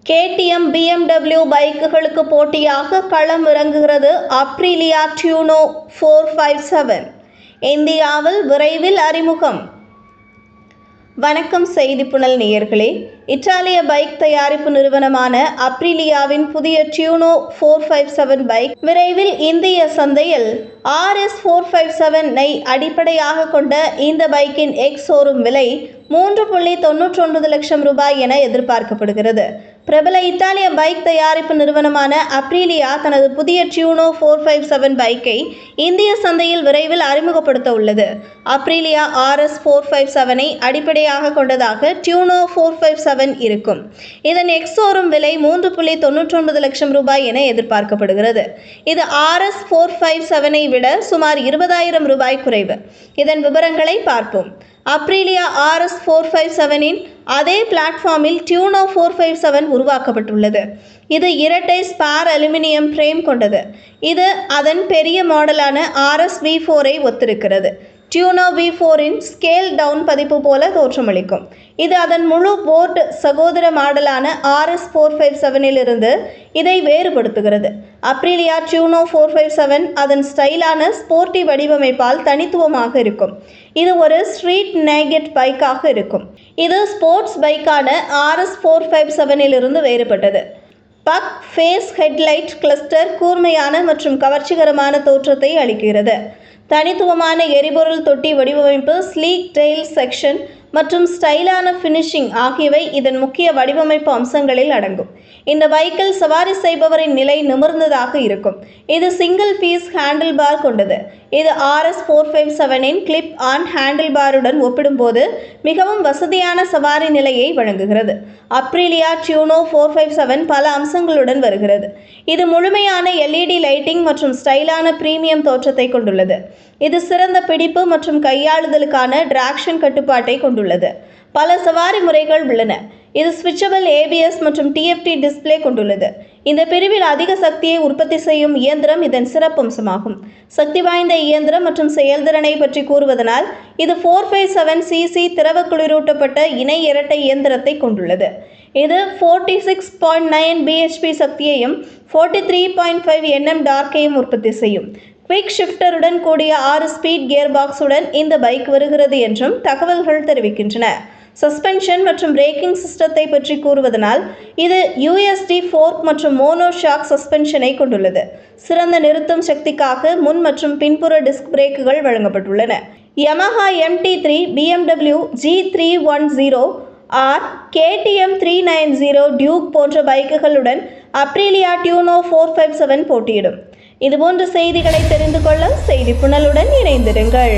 KTM BMW பைக்குகளுக்கு போட்டியாக களம் இறங்குகிறது அப்ரிலியா டியூனோ 457. இந்தியாவில் விரைவில் அறிமுகம். வணக்கம் செய்திப்புணல் நேயர்களே. இத்தாலிய பைக் தயாரிப்பு நிறுவனமான அப்ரிலியாவின் புதிய டியூனோ 457 பைக் விரைவில் இந்திய சந்தையில் RS 457 அடிப்படையாக கொண்ட இந்த பைக்கின் ஷோரூம் விலை 3.99 லட்சம் ரூபாய் என எதிர்பார்க்கப்படுகிறது. பிரபல இத்தாலிய பைக் தயாரிப்பு நிறுவனமான அப்ரிலியா தனது புதிய டியூனோ 457 பைக்கை இந்திய சந்தையில் விரைவில் அறிமுகப்படுத்த உள்ளது. அப்ரிலியா RS 457 அடிப்படையாக கொண்டதாக டியூனோ 457 இருக்கும். இதன் ஷோரூம் விலை 3.99 லட்சம் ரூபாய் என எதிர்பார்க்கப்படுகிறது. இது RS 457 விட சுமார் 20,000 ரூபாய் குறைவு. இதன் விவரங்களை பார்ப்போம். அப்ரிலியா RS 457 அதே பிளாட்ஃபார்மில் டியூனோ 457 உருவாக்கப்பட்டுள்ளது. இது இரட்டை ஸ்பார் அலுமினியம் ஃப்ரேம் கொண்டது. இது அதன் பெரிய மாடலான RS V4 ஒத்திருக்கிறது. டியூனோ V4 ஸ்கேல் டவுன் பதிப்பு போல தோற்றமளிக்கும். இது அதன் முழு போர்ட் சகோதர மாடலான RS 457 இருந்து இதை வேறுபடுத்துகிறது. அப்ரிலியா டியூனோ 457 அதன் ஸ்டைலான ஸ்போர்ட்டி வடிவமைப்பால் தனித்துவமாக இருக்கும். இது ஒரு ஸ்ட்ரீட் நேகட் பைக்காக இருக்கும். இது ஸ்போர்ட்ஸ் பைக்கான RS 457 இருந்து வேறுபட்டது. பக் ஃபேஸ் ஹெட்லைட் கிளஸ்டர் கூர்மையான மற்றும் கவர்ச்சிகரமான தோற்றத்தை அளிக்கிறது. தனித்துவமான எரிபொருள் தொட்டி வடிவமைப்பு, ஸ்லீக் டெயில் செக்ஷன் மற்றும் ஸ்டைலான ஃபினிஷிங் ஆகியவை இதன் முக்கிய வடிவமைப்பு அம்சங்களில் அடங்கும். இந்த பைக்கில் சவாரி செய்பவரின் நிலை நிமிர்ந்ததாக இருக்கும். இது சிங்கிள் பீஸ் ஹேண்டில் பார் கொண்டது. இது RS 457 கிளிப் ஆன் ஹேண்டில் பாருடன் ஒப்பிடும்போது மிகவும் வசதியான சவாரி நிலையை வழங்குகிறது. அப்ரிலியா டியூனோ 457 பல அம்சங்களுடன் வருகிறது. இது முழுமையான LED லைட்டிங் மற்றும் ஸ்டைலான பிரீமியம் தோற்றத்தை கொண்டுள்ளது. இது சிறந்த பிடிப்பு மற்றும் கையாளுதலுக்கான டிராக்ஷன் கட்டுப்பாட்டை கொண்டுள்ளது. பல சவாரி முறைகள் உள்ளன. இது ஸ்விட்சபிள் ABS மற்றும் TFT டிஸ்பிளே கொண்டுள்ளது. இந்த பிரிவில் அதிக சக்தியை உற்பத்தி செய்யும் இயந்திரம் இதன் சிறப்பம்சமாகும். சக்தி வாய்ந்த இயந்திரம் மற்றும் செயல்திறனை பற்றி கூறுவதனால் இது 457cc திரவ குளிரூட்டப்பட்ட இணை இரட்டை இயந்திரத்தை கொண்டுள்ளது. இது 46.9 bhp சக்தியையும் 43.5 Nm டார்க்கையும் உற்பத்தி செய்யும். குவிக் ஷிஃப்டருடன் கூடிய 6 ஸ்பீட் கியர் பாக்ஸுடன் இந்த பைக் வருகிறது என்றும் தகவல்கள் தெரிவிக்கின்றன. சஸ்பென்ஷன் மற்றும் பிரேக்கிங் சிஸ்டத்தை பற்றி கூறுவதனால் இது USD ஃபோர்க் மற்றும் மோனோ ஷாக் சஸ்பென்ஷனை கொண்டுள்ளது. சிறந்த நிறுத்தும் சக்திக்காக முன் மற்றும் பின்புற டிஸ்க் பிரேக்குகள் வழங்கப்பட்டுள்ளன. Yamaha MT3, BMW G310 KTM 390 Duke போன்ற பைக்குகளுடன் அப்ரிலியா டியூனோ 457 போட்டியிடும். இதுபோன்ற செய்திகளை தெரிந்து கொள்ள செய்திப்புணலுடன் இணைந்திருங்கள்.